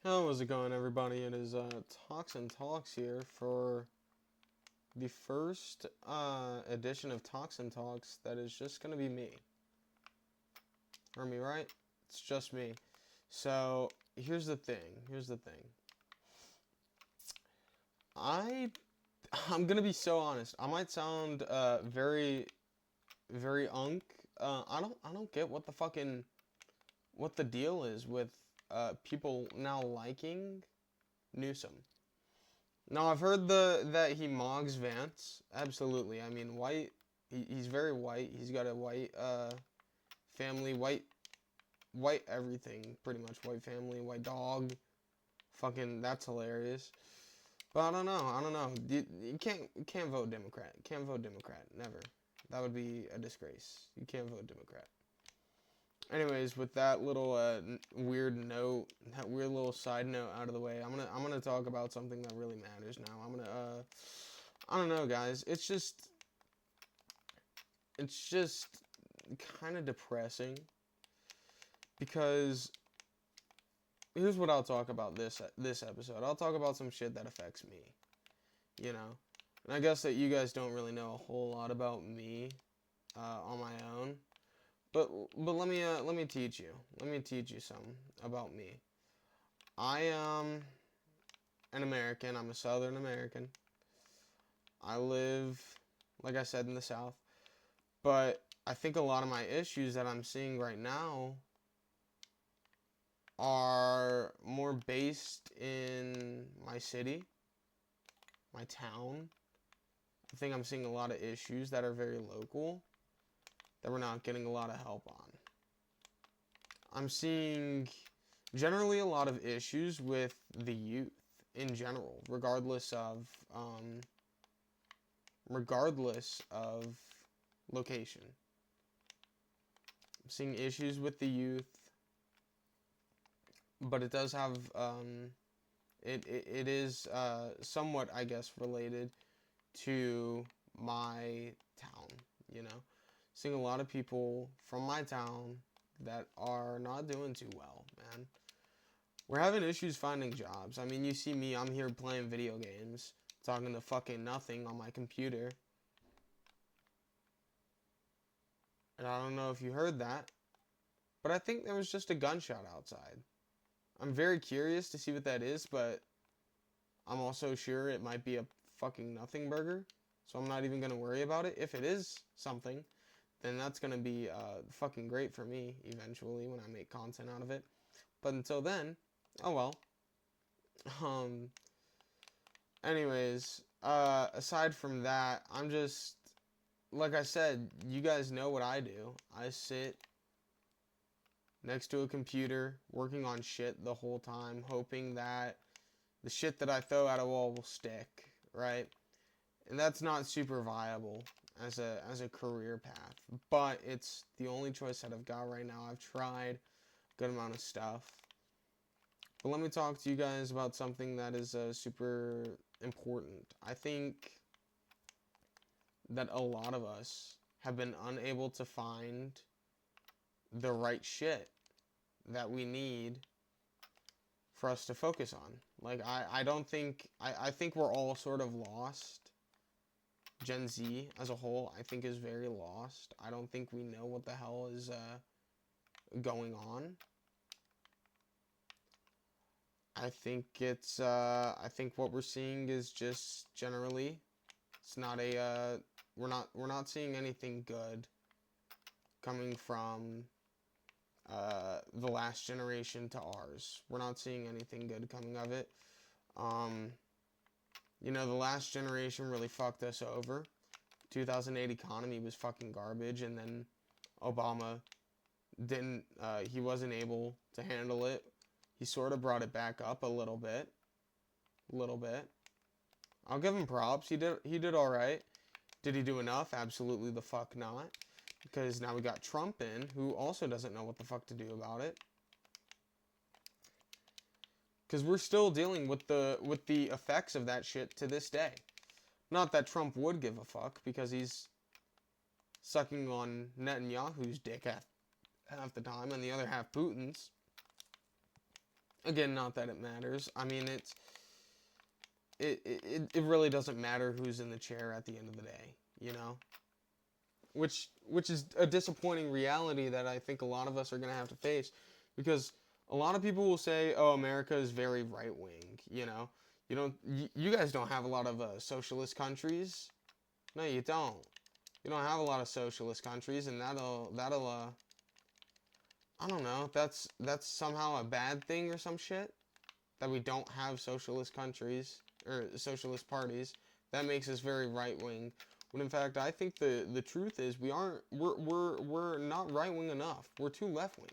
How's it going, everybody? It is Toxin Talks here for the first edition of Toxin Talks that is just going to be me. Heard me right? It's just me. So, here's the thing. I I'm going to be so honest. I might sound very I don't get what the deal is with people now liking Newsom. No, I've heard that he mogs Vance. Absolutely. I mean, white. He's very white. He's got a white family, white everything, pretty much white family, white dog. Fucking, that's hilarious. But I don't know. You can't vote Democrat. Can't vote Democrat. Never. That would be a disgrace. You can't vote Democrat. Anyways, with that little weird note, that weird little side note out of the way, I'm gonna talk about something that really matters now. I don't know, guys. It's just kind of depressing because here's what I'll talk about this episode. I'll talk about some shit that affects me, you know. And I guess that you guys don't really know a whole lot about me on my own. But let me teach you. Let me teach you some about me. I am an American. I'm a Southern American. I live, like I said, in the South. But I think a lot of my issues that I'm seeing right now are more based in my city, my town. I think I'm seeing a lot of issues that are very local that we're not getting a lot of help on. I'm seeing generally a lot of issues with the youth in general, regardless of location. I'm seeing issues with the youth, but it does have it is somewhat, I guess, related to my town. You know, seeing a lot of people from my town that are not doing too well, man. We're having issues finding jobs. I mean, you see me, I'm here playing video games, talking to fucking nothing on my computer. And I don't know if you heard that, but I think there was just a gunshot outside. I'm very curious to see what that is, but I'm also sure it might be a fucking nothing burger. So I'm not even going to worry about it. If it is something, then that's going to be fucking great for me eventually when I make content out of it. But until then, oh well. Um, anyways, aside from that, I'm just, like I said, you guys know what I do. I sit next to a computer working on shit the whole time, hoping that the shit that I throw at a wall will stick, right? And that's not super viable as a career path, but it's the only choice that I've got right now. I've tried a good amount of stuff. But let me talk to you guys about something that is super important. I think that a lot of us have been unable to find the right shit that we need for us to focus on. Like, I don't think, I think we're all sort of lost. Gen Z as a whole, I think, is very lost. I don't think we know what the hell is going on. I think what we're seeing is just generally, it's not we're not seeing anything good coming from the last generation to ours. We're not seeing anything good coming of it. You know, the last generation really fucked us over. 2008 economy was fucking garbage, and then Obama didn't, he wasn't able to handle it. He sort of brought it back up a little bit. I'll give him props. He did all right. Did he do enough? Absolutely the fuck not. Because now we got Trump in, who also doesn't know what the fuck to do about it. Because we're still dealing with the effects of that shit to this day. Not that Trump would give a fuck, because he's sucking on Netanyahu's dick half the time, and the other half Putin's. Again, not that it matters. I mean, it really doesn't matter who's in the chair at the end of the day, you know? Which is a disappointing reality that I think a lot of us are going to have to face, because a lot of people will say, "Oh, America is very right wing." You know, you guys don't have a lot of socialist countries. No, you don't. You don't have a lot of socialist countries, and that'll I don't know. That's somehow a bad thing or some shit, that we don't have socialist countries or socialist parties. That makes us very right wing. When in fact, I think the truth is we're not right wing enough. We're too left wing.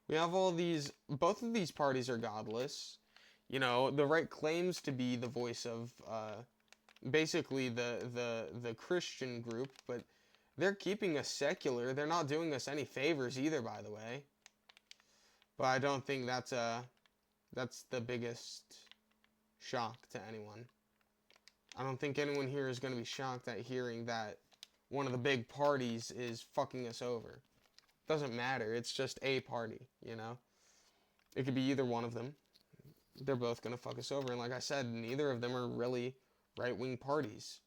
We have all these. Both of these parties are godless. You know, the right claims to be the voice of basically the Christian group, but they're keeping us secular. They're not doing us any favors either, by the way. But I don't think that's the biggest shock to anyone. I don't think anyone here is going to be shocked at hearing that one of the big parties is fucking us over. Doesn't matter. It's just a party, you know? It could be either one of them. They're both going to fuck us over. And like I said, neither of them are really right-wing parties.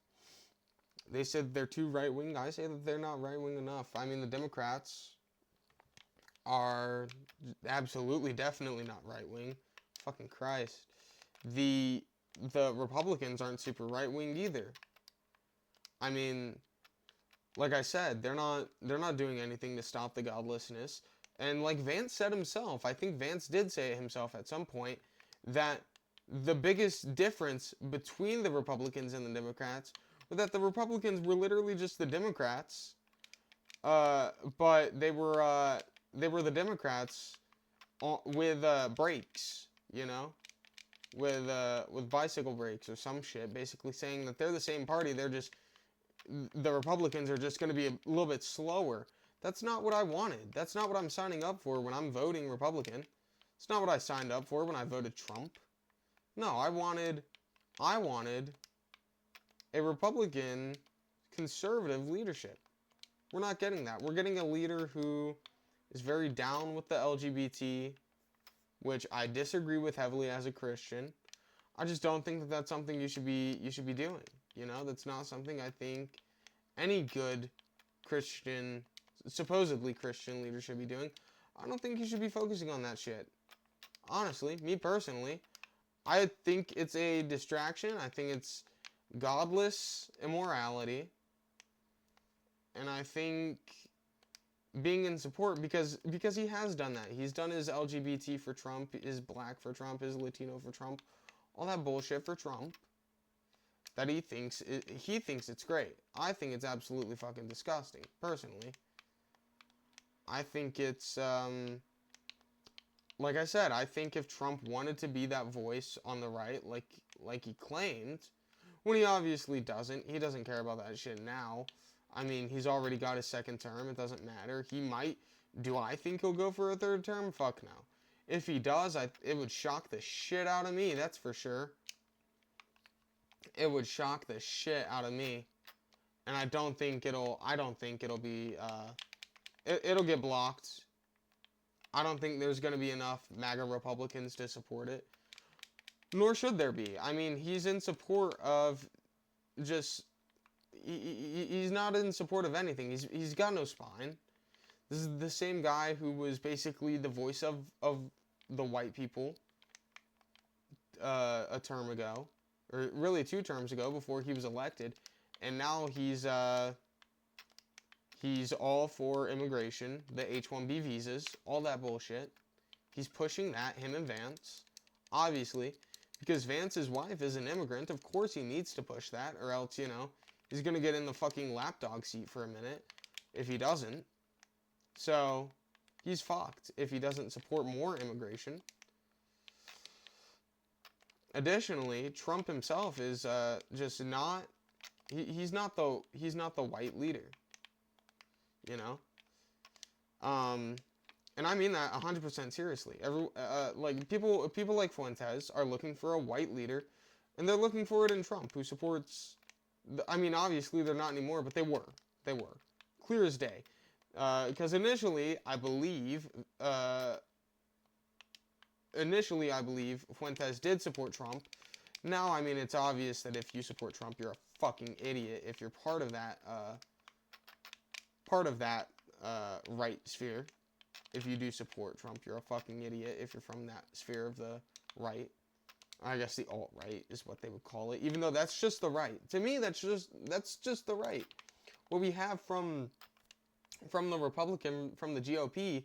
They said they're too right-wing. I say that they're not right-wing enough. I mean, the Democrats are absolutely, definitely not right-wing. Fucking Christ. The Republicans aren't super right-wing either. I mean, like I said, they're not doing anything to stop the godlessness. And like Vance said himself, I think Vance did say it himself at some point, that the biggest difference between the Republicans and the Democrats was that the Republicans were literally just the Democrats, but they were the Democrats with brakes, you know, with bicycle brakes or some shit, basically saying that they're the same party. They're just, the Republicans are just going to be a little bit slower. That's not what I wanted. That's not what I'm signing up for when I'm voting Republican. It's not what I signed up for when I voted Trump. No, I wanted a Republican conservative leadership. We're not getting that. We're getting a leader who is very down with the LGBT, which I disagree with heavily as a Christian. I just don't think that that's something you should be doing. You know, that's not something I think any good Christian, supposedly Christian leader should be doing. I don't think you should be focusing on that shit. Honestly, me personally, I think it's a distraction. I think it's godless immorality. And I think being in support, because he has done that. He's done his LGBT for Trump, his black for Trump, his Latino for Trump, all that bullshit for Trump. That he thinks it's great. I think it's absolutely fucking disgusting, personally. I think it's like I said, I think if Trump wanted to be that voice on the right, like he claimed, when he obviously doesn't, he doesn't care about that shit now. I mean, he's already got his second term, it doesn't matter. He might, do I think he'll go for a third term? Fuck no. If he does, it would shock the shit out of me, that's for sure. It would shock the shit out of me. And I don't think it'll be, it'll get blocked. I don't think there's going to be enough MAGA Republicans to support it. Nor should there be. I mean, he's in support of just, he's not in support of anything. He's got no spine. This is the same guy who was basically the voice of the white people a term ago. Or really 2 terms ago, before he was elected. And now he's all for immigration, the H-1B visas, all that bullshit. He's pushing that, him and Vance, obviously, because Vance's wife is an immigrant. Of course he needs to push that, or else, you know, he's gonna get in the fucking lapdog seat for a minute if he doesn't. So, he's fucked if he doesn't support more immigration. Additionally, Trump himself is just not, he's not the white leader. You know, and I mean that 100% seriously. Like people like Fuentes are looking for a white leader, and they're looking for it in Trump, who supports. I mean, obviously they're not anymore, but they were clear as day. Because initially, I believe, initially, I believe, Fuentes did support Trump. Now, I mean, it's obvious that if you support Trump, you're a fucking idiot. If you're part of that right sphere, if you do support Trump, you're a fucking idiot. If you're from that sphere of the right, I guess the alt-right is what they would call it. Even though that's just the right. To me, that's just the right. What we have from the Republican, from the GOP,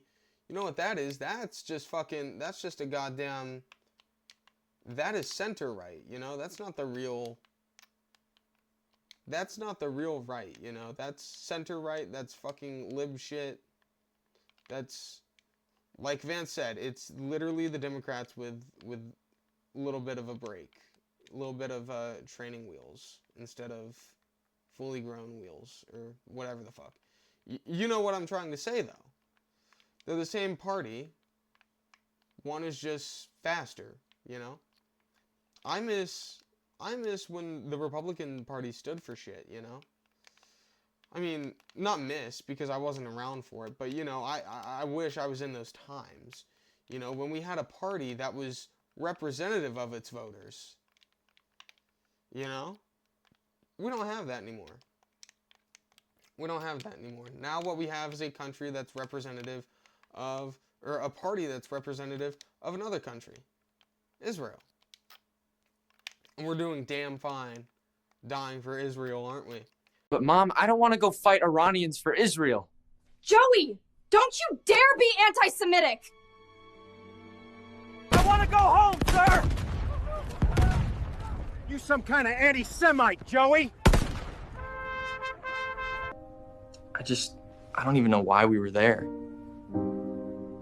you know what that is? That's just a goddamn, that is center right, you know? That's not the real right, you know? That's center right, that's fucking lib shit. That's, like Vance said, it's literally the Democrats with a little bit of a break. A little bit of training wheels instead of fully grown wheels, or whatever the fuck. You know what I'm trying to say, though. They're the same party. One is just faster, you know? I miss when the Republican Party stood for shit, you know? I mean, not miss, because I wasn't around for it, but, you know, I wish I was in those times. You know, when we had a party that was representative of its voters. You know? We don't have that anymore. We don't have that anymore. Now what we have is a country that's representative of, or a party that's representative of another country. Israel. And we're doing damn fine dying for Israel, aren't we? But Mom, I don't want to go fight Iranians for Israel. Joey, don't you dare be anti-Semitic! I want to go home, sir! You some kind of anti-Semite, Joey! I don't even know why we were there.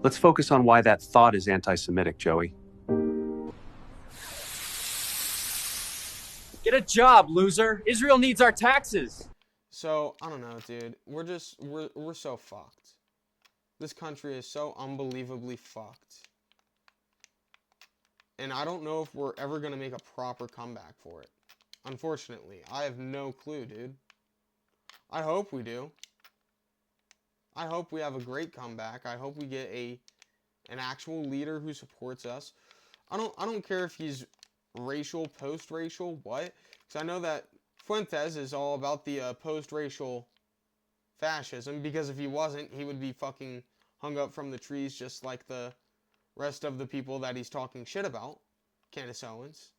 Let's focus on why that thought is anti-Semitic, Joey. Get a job, loser. Israel needs our taxes. So, I don't know, dude. We're so fucked. This country is so unbelievably fucked. And I don't know if we're ever going to make a proper comeback for it. Unfortunately. I have no clue, dude. I hope we do. I hope we have a great comeback. I hope we get an actual leader who supports us. I don't care if he's racial, post-racial, what? Because I know that Fuentes is all about the post-racial fascism, because if he wasn't, he would be fucking hung up from the trees just like the rest of the people that he's talking shit about. Candace Owens,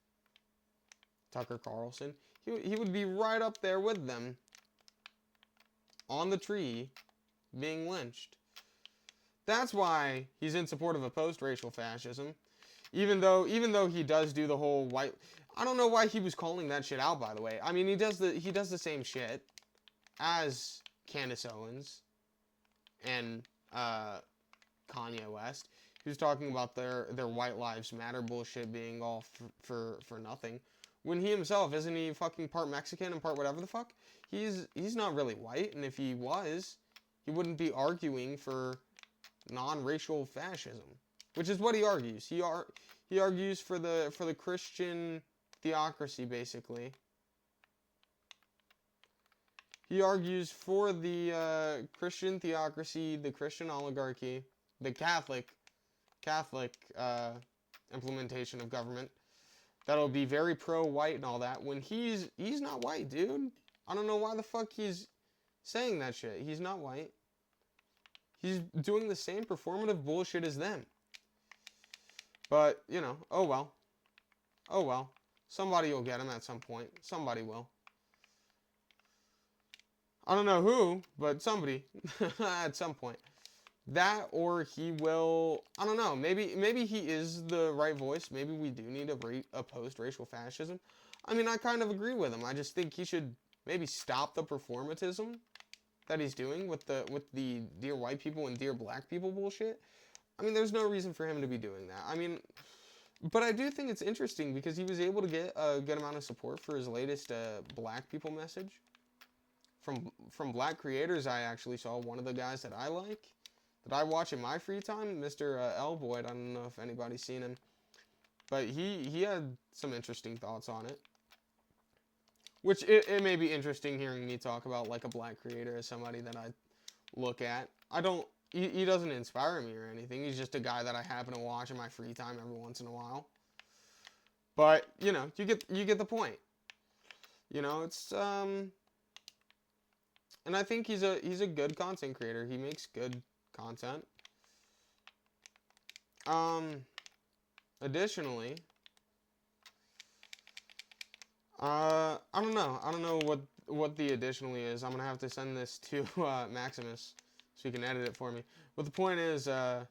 Tucker Carlson. He would be right up there with them on the tree being lynched. That's why he's in support of a post-racial fascism. Even though he does do the whole white... I don't know why he was calling that shit out, by the way. I mean, he does the same shit as Candace Owens and Kanye West. He was talking about their White Lives Matter bullshit being all for nothing. When he himself, isn't he fucking part Mexican and part whatever the fuck? He's not really white, and if he was, he wouldn't be arguing for non-racial fascism. Which is what he argues. He argues for the Christian theocracy, basically. He argues for the Christian theocracy, the Christian oligarchy, the Catholic implementation of government that'll be very pro-white and all that. When he's not white, dude. I don't know why the fuck he's saying that shit. He's not white. He's doing the same performative bullshit as them. But, you know, oh well. Oh well. Somebody will get him at some point. Somebody will. I don't know who, but somebody at some point. That, or he will, I don't know, maybe he is the right voice. Maybe we do need a post-racial fascism. I mean, I kind of agree with him. I just think he should maybe stop the performatism that he's doing with the dear white people and dear black people bullshit. I mean, there's no reason for him to be doing that. I mean, but I do think it's interesting because he was able to get a good amount of support for his latest black people message. From black creators, I actually saw one of the guys that I like, that I watch in my free time, Mr. L. Boyd. I don't know if anybody's seen him. But he had some interesting thoughts on it. Which, it may be interesting hearing me talk about, like, a black creator as somebody that I look at. I don't he doesn't inspire me or anything. He's just a guy that I happen to watch in my free time every once in a while. But, you know, you get the point. You know, it's and I think he's a good content creator. He makes good content. Additionally, I don't know. I don't know what the additionally is. I'm gonna have to send this to Maximus so he can edit it for me. But the point is, I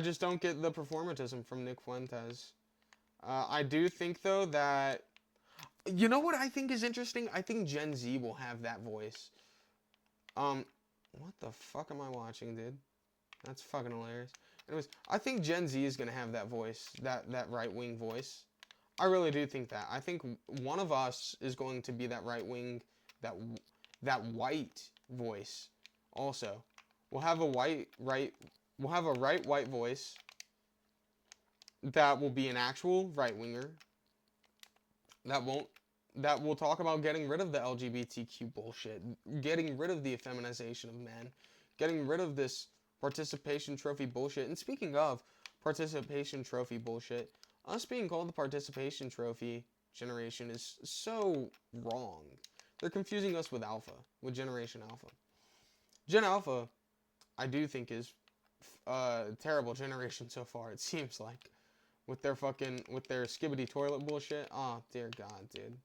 just don't get the performatism from Nick Fuentes. I do think though that, you know what I think is interesting? I think Gen Z will have that voice. What the fuck am I watching, dude? That's fucking hilarious. Anyways, I think Gen Z is gonna have that voice, that right-wing voice. I really do think that. I think one of us is going to be that right-wing, that white voice. Also, we'll have a we'll have a white voice that will be an actual right-winger. That will talk about getting rid of the LGBTQ bullshit, getting rid of the effeminization of men, getting rid of this participation trophy bullshit. And speaking of participation trophy bullshit, us being called the participation trophy generation is so wrong. They're confusing us with Alpha, with Generation Alpha. Gen Alpha, I do think is a terrible generation so far, it seems like. With their skibbity toilet bullshit. Oh, dear God, dude.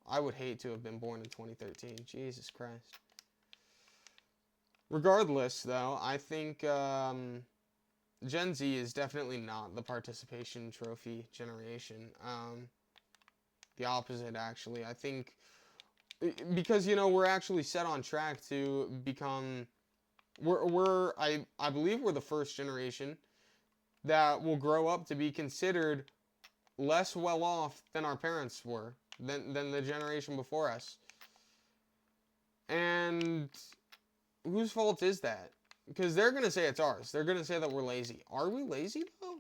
I would hate to have been born in 2013. Jesus Christ. Regardless, though, I think Gen Z is definitely not the participation trophy generation. The opposite, actually. I think, because, you know, we're actually set on track to become, I believe we're the first generation that will grow up to be considered less well off than our parents were, than the generation before us. And whose fault is that? Because they're going to say it's ours. They're going to say that we're lazy. Are we lazy, though?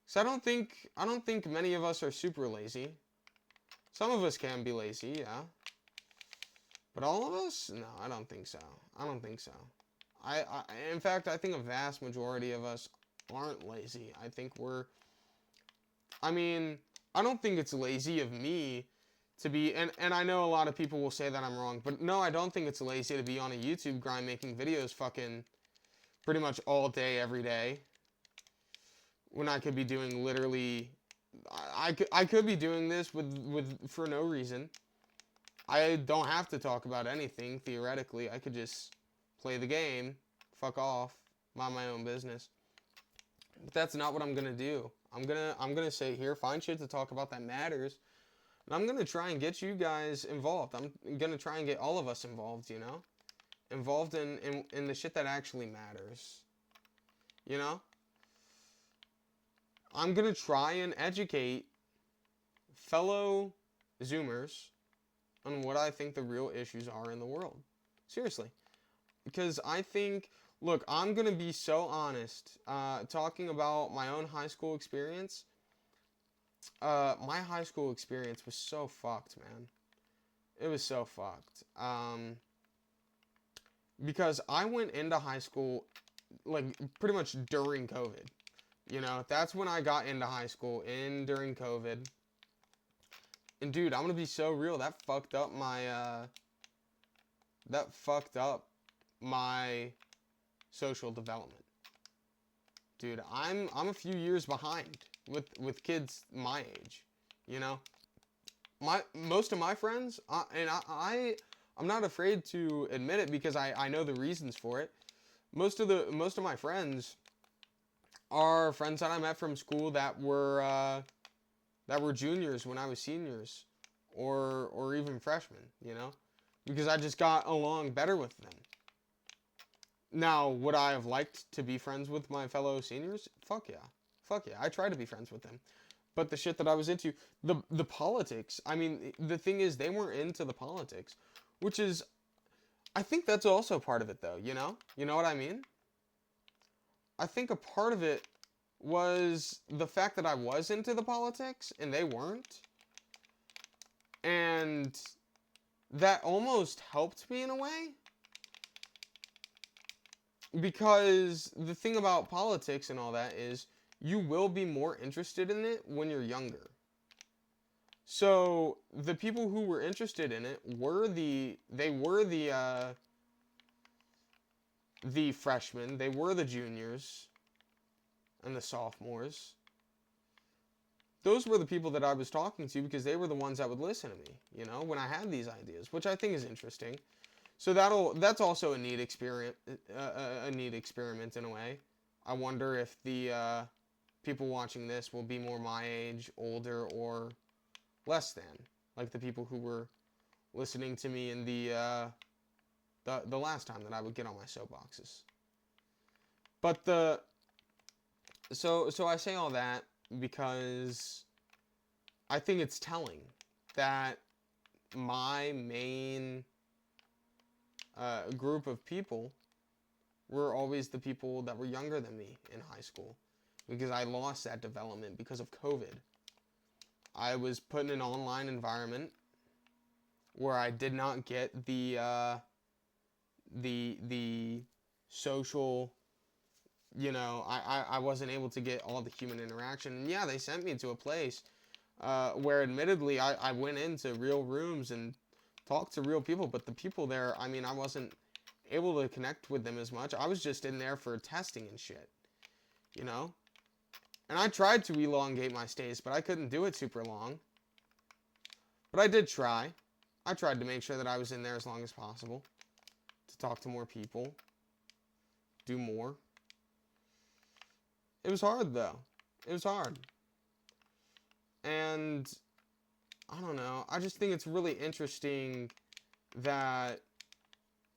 So I don't think many of us are super lazy. Some of us can be lazy, yeah. But all of us? No, I don't think so. I don't think so. In fact, I think a vast majority of us aren't lazy. I think I don't think it's lazy of me to be, and I know a lot of people will say that I'm wrong, but no, I don't think it's lazy to be on a YouTube grind making videos fucking pretty much all day, every day, when I could be doing literally, I could be doing this for no reason. I don't have to talk about anything, theoretically. I could just play the game, fuck off, mind my own business. But that's not what I'm gonna do. I'm gonna sit here, find shit to talk about that matters, and I'm gonna try and get you guys involved. I'm gonna try and get all of us involved, you know? Involved in the shit that actually matters. You know? I'm gonna try and educate fellow Zoomers on what I think the real issues are in the world. Seriously. Because I think, look, I'm going to be so honest, talking about my own high school experience. My high school experience was so fucked, man. It was so fucked. Because I went into high school, like, pretty much during COVID. You know, that's when I got into high school, during COVID. And dude, I'm going to be so real, that fucked up my social development. Dude, I'm a few years behind with kids my age, you know? Most of my friends, and I'm not afraid to admit it because I know the reasons for it. Most of my friends are friends that I met from school that were juniors when I was seniors, or even freshmen, you know? Because I just got along better with them. Now, would I have liked to be friends with my fellow seniors? Fuck yeah. Fuck yeah. I try to be friends with them. But the shit that I was into, the politics, I mean, the thing is, they weren't into the politics, which is, I think that's also part of it, though, you know? You know what I mean? I think a part of it was the fact that I was into the politics, and they weren't. And... and that almost helped me in a way, Because the thing about politics and all that is you will be more interested in it when you're younger. So the people who were interested in it were the freshmen, they were the juniors and the sophomores. Those were the people that I was talking to because they were the ones that would listen to me, you know, when I had these ideas, which I think is interesting. So that's also a neat experiment, a neat experiment in a way. I wonder if the people watching this will be more my age, older, or less than, like the people who were listening to me in the last time that I would get on my soapboxes. But so I say all that because I think it's telling that my main group of people were always the people that were younger than me in high school, because I lost that development because of COVID. I was put in an online environment where I did not get the social, you know, I wasn't able to get all the human interaction. And yeah, they sent me to a place where admittedly I went into real rooms and talked to real people, but the people there, I mean, I wasn't able to connect with them as much. I was just in there for testing and shit, you know? And I tried to elongate my stays, but I couldn't do it super long. But I did try. I tried to make sure that I was in there as long as possible, to talk to more people, do more. It was hard, though. It was hard. And I don't know. I just think it's really interesting that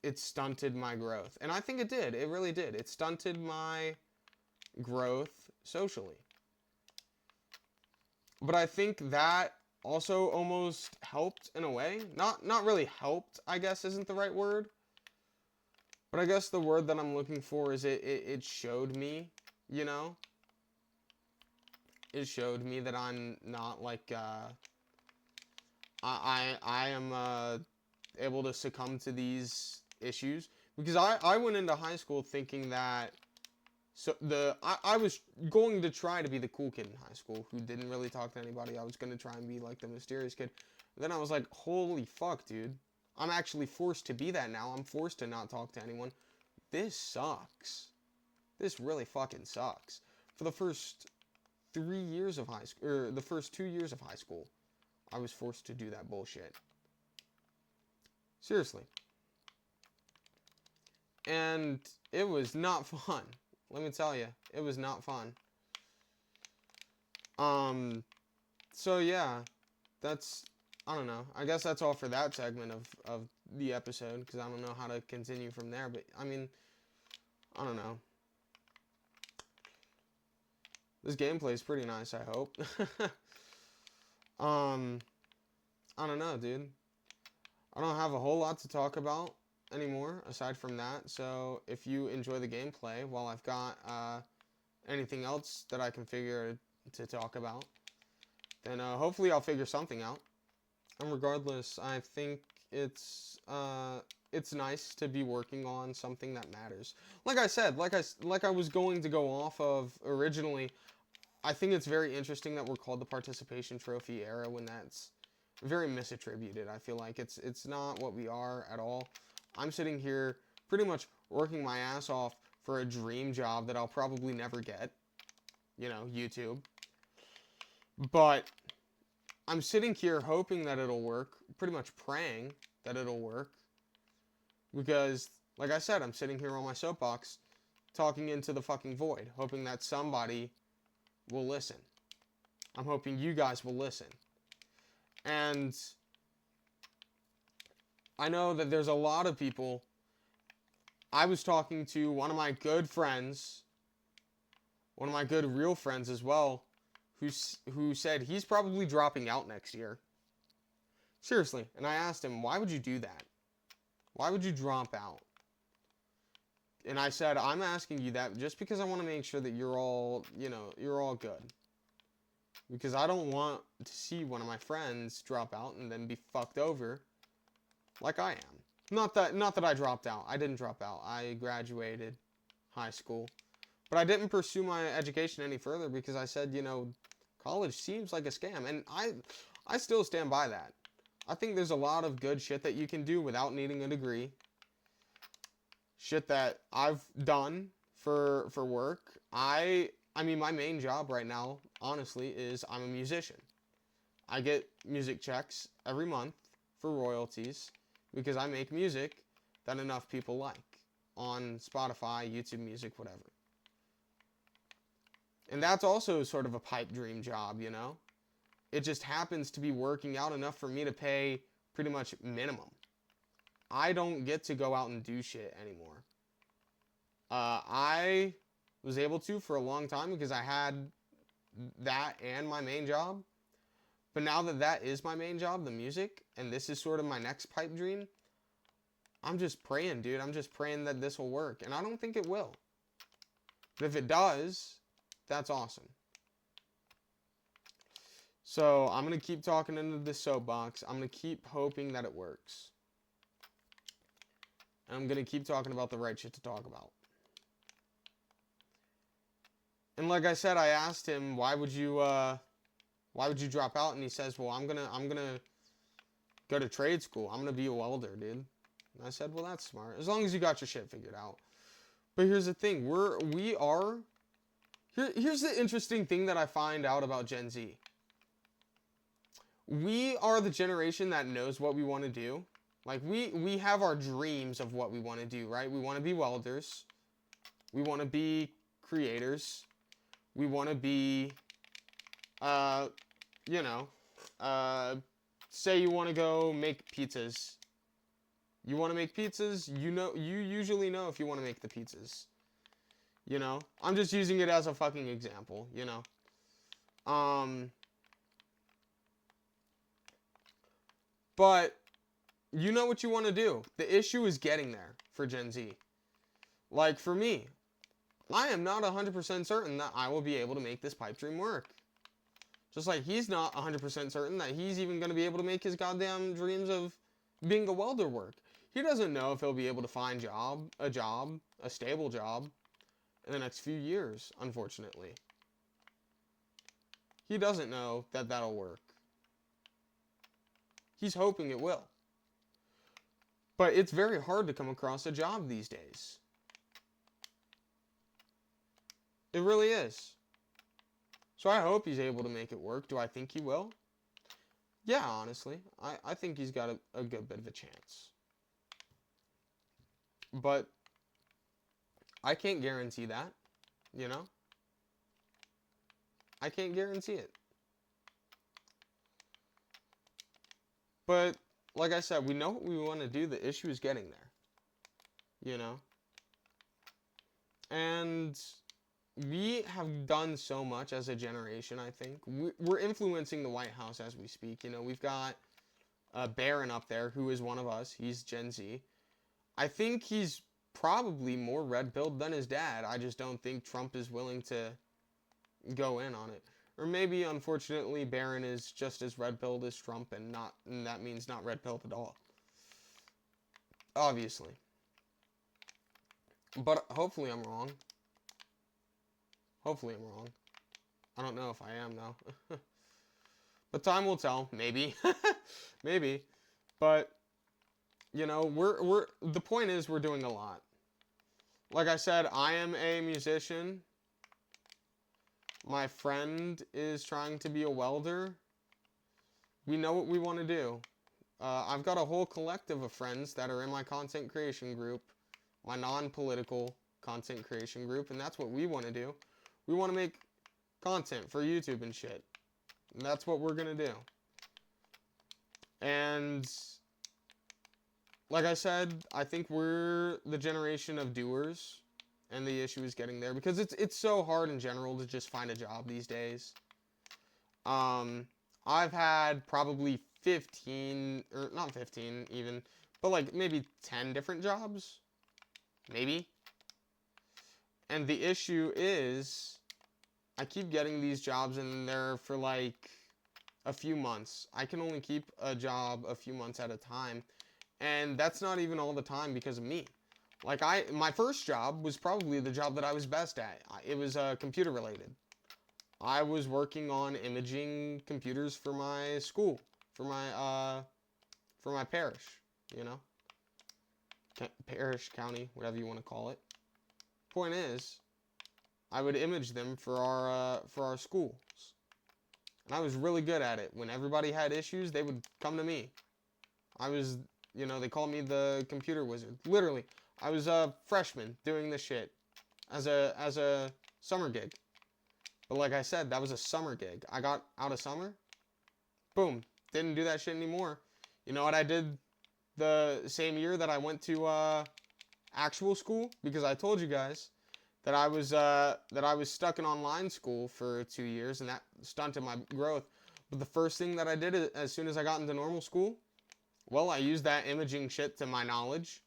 it stunted my growth. And I think it did. It really did. It stunted my growth socially. But I think that also almost helped in a way. Not really helped, I guess isn't the right word. But I guess the word that I'm looking for is it showed me, you know? It showed me that I'm not like, I am able to succumb to these issues. Because I went into high school thinking that, I was going to try to be the cool kid in high school who didn't really talk to anybody. I was going to try and be like the mysterious kid. Then I was like, holy fuck, dude. I'm actually forced to be that now. I'm forced to not talk to anyone. This sucks. This really fucking sucks. For the first 3 years of high school, or the first 2 years of high school, I was forced to do that bullshit. Seriously. And it was not fun. Let me tell you, it was not fun. So yeah, that's, I don't know. I guess that's all for that segment of the episode, because I don't know how to continue from there. But, I mean, I don't know. This gameplay is pretty nice, I hope. I don't know, dude. I don't have a whole lot to talk about anymore aside from that. So if you enjoy the gameplay, while I've got anything else that I can figure to talk about, then hopefully I'll figure something out. And regardless, I think it's nice to be working on something that matters. Like I said, like I was going to go off of originally, I think it's very interesting that we're called the participation trophy era when that's very misattributed. I feel like it's not what we are at all. I'm sitting here pretty much working my ass off for a dream job that I'll probably never get. You know, YouTube. But I'm sitting here hoping that it'll work, pretty much praying that it'll work. Because, like I said, I'm sitting here on my soapbox talking into the fucking void, hoping that somebody will listen. I'm hoping you guys will listen. And I know that there's a lot of people. I was talking to one of my good friends, one of my good real friends as well, who said he's probably dropping out next year. Seriously. And I asked him, why would you do that? Why would you drop out? And I said, I'm asking you that just because I want to make sure that you're all, you know, you're all good. Because I don't want to see one of my friends drop out and then be fucked over like I am. Not that I dropped out. I didn't drop out. I graduated high school. But I didn't pursue my education any further because I said, you know, college seems like a scam. And I still stand by that. I think there's a lot of good shit that you can do without needing a degree. Shit that I've done for work. I mean, my main job right now, honestly, is I'm a musician. I get music checks every month for royalties because I make music that enough people like on Spotify, YouTube Music, whatever. And that's also sort of a pipe dream job, you know? It just happens to be working out enough for me to pay pretty much minimum. I don't get to go out and do shit anymore. I was able to for a long time because I had that and my main job. But now that that is my main job, the music, and this is sort of my next pipe dream, I'm just praying, dude. I'm just praying that this will work. And I don't think it will. But if it does, that's awesome. So I'm going to keep talking into this soapbox. I'm going to keep hoping that it works. And I'm going to keep talking about the right shit to talk about. And like I said, I asked him, why would you drop out? And he says, well, I'm gonna go to trade school. I'm gonna be a welder, dude. And I said, well, that's smart. As long as you got your shit figured out. But here's the thing. Here's the interesting thing that I find out about Gen Z. We are the generation that knows what we want to do. Like, we have our dreams of what we want to do, right? We want to be welders. We want to be creators. We want to be, you know, say you want to go make pizzas. You want to make pizzas, you usually know if you want to make the pizzas. You know? I'm just using it as a fucking example, you know? But you know what you want to do. The issue is getting there for Gen Z. Like, for me, I am not 100% certain that I will be able to make this pipe dream work. Just like he's not 100% certain that he's even going to be able to make his goddamn dreams of being a welder work. He doesn't know if he'll be able to find a stable job, in the next few years, unfortunately. He doesn't know that that'll work. He's hoping it will. But it's very hard to come across a job these days. It really is. So I hope he's able to make it work. Do I think he will? Yeah, honestly. I think he's got a good bit of a chance. But I can't guarantee that, you know? I can't guarantee it. But, like I said, we know what we want to do. The issue is getting there, you know? And we have done so much as a generation, I think. We're influencing the White House as we speak. You know, we've got Barron up there, who is one of us. He's Gen Z. I think he's probably more red-pilled than his dad. I just don't think Trump is willing to go in on it. Or maybe, unfortunately, Barron is just as red-pilled as Trump, and that means not red-pilled at all. Obviously. But hopefully I'm wrong. Hopefully I'm wrong. I don't know if I am, though. But time will tell. Maybe. Maybe. But, you know, the point is we're doing a lot. Like I said, I am a musician. My friend is trying to be a welder. We know what we want to do. I've got a whole collective of friends that are in my content creation group, my non-political content creation group, and that's what we want to do. We want to make content for YouTube and shit. And that's what we're going to do. And like I said, I think we're the generation of doers. And the issue is getting there. Because it's so hard in general to just find a job these days. I've had probably 15, or not 15 even, but like maybe 10 different jobs. Maybe. And the issue is, I keep getting these jobs and they're for like a few months. I can only keep a job a few months at a time. And that's not even all the time because of me. Like, my first job was probably the job that I was best at. It was computer related. I was working on imaging computers for my school, for my parish, you know, parish, county, whatever you want to call it. Point is, I would image them for our schools, and I was really good at it. When everybody had issues, they would come to me. I was, you know, they called me the computer wizard. Literally, I was a freshman doing this shit as a summer gig. But like I said, that was a summer gig. I got out of summer, boom, didn't do that shit anymore. You know what I did the same year that I went to actual school? Because I told you guys that I was stuck in online school for 2 years, and that stunted my growth. But the first thing that I did as soon as I got into normal school, well, I used that imaging shit to my knowledge,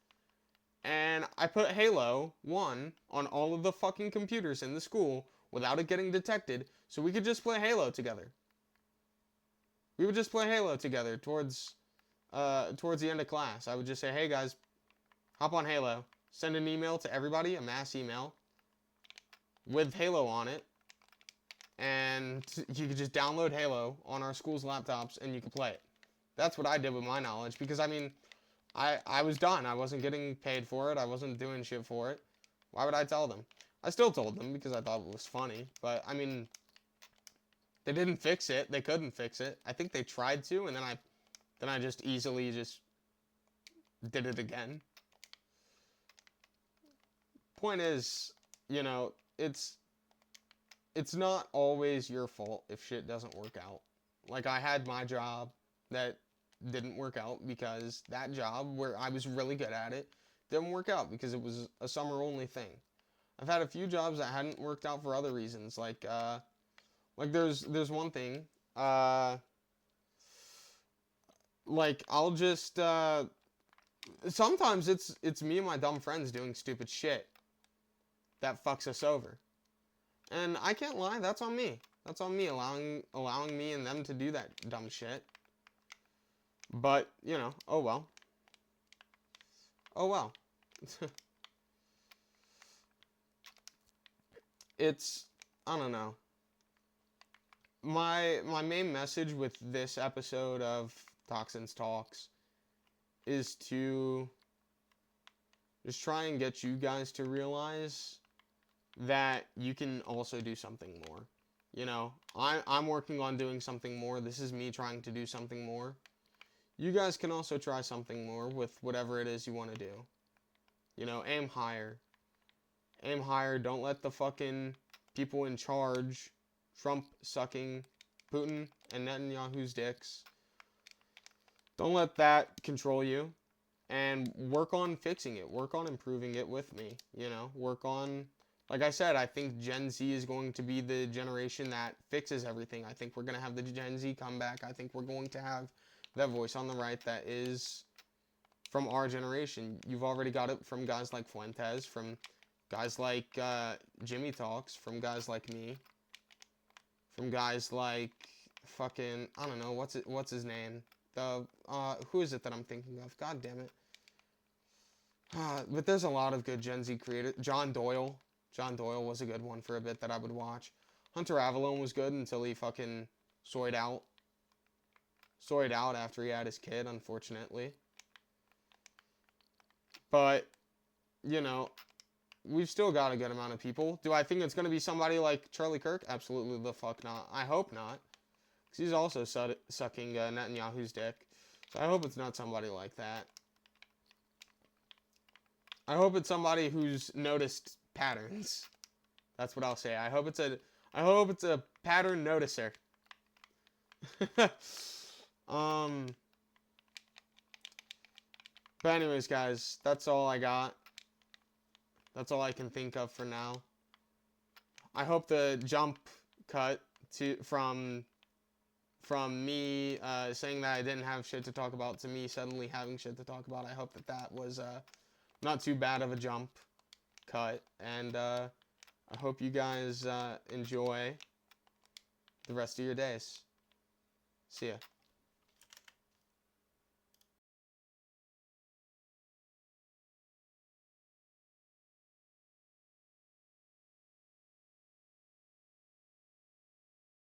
and I put Halo 1 on all of the fucking computers in the school without it getting detected, so we could just play Halo together. We would just play Halo together towards the end of class. I would just say, hey guys, hop on Halo. Send an email to everybody, a mass email, with Halo on it, and you could just download Halo on our school's laptops and you could play it. That's what I did with my knowledge, because I mean, I was done. I wasn't getting paid for it. I wasn't doing shit for it. Why would I tell them? I still told them because I thought it was funny, but I mean, they didn't fix it. They couldn't fix it. I think they tried to, and then I just easily just did it again. Point is, you know, it's not always your fault if shit doesn't work out. Like, I had my job that didn't work out because that job where I was really good at it didn't work out because it was a summer only thing. I've had a few jobs that hadn't worked out for other reasons, like there's one thing, like I'll just sometimes it's me and my dumb friends doing stupid shit that fucks us over, and I can't lie, that's on me. That's on me, allowing me and them to do that dumb shit. But you know, oh well. Oh well. It's, I don't know. My main message with this episode of Toxin's Talks is to just try and get you guys to realize that you can also do something more. You know, I'm working on doing something more. This is me trying to do something more. You guys can also try something more with whatever it is you want to do. You know, aim higher. Aim higher. Don't let the fucking people in charge, Trump sucking Putin and Netanyahu's dicks, don't let that control you. And work on fixing it. Work on improving it with me. You know, work on, like I said, I think Gen Z is going to be the generation that fixes everything. I think we're going to have the Gen Z comeback. I think we're going to have that voice on the right that is from our generation. You've already got it from guys like Fuentes, from guys like Jimmy Talks, from guys like me, from guys like fucking, I don't know, what's his name? The who is it that I'm thinking of? God damn it. But there's a lot of good Gen Z creators. John Doyle. John Doyle was a good one for a bit that I would watch. Hunter Avalone was good until he fucking soyed out. Soyed out after he had his kid, unfortunately. But, you know, we've still got a good amount of people. Do I think it's going to be somebody like Charlie Kirk? Absolutely the fuck not. I hope not. Because he's also sucking Netanyahu's dick. So I hope it's not somebody like that. I hope it's somebody who's noticed patterns. That's what I'll say. I hope it's a pattern noticer. But anyways, guys, that's all I got. That's all I can think of for now. I hope the jump cut from me saying that I didn't have shit to talk about to me suddenly having shit to talk about. I hope that was not too bad of a jump cut, and I hope you guys enjoy the rest of your days. See ya.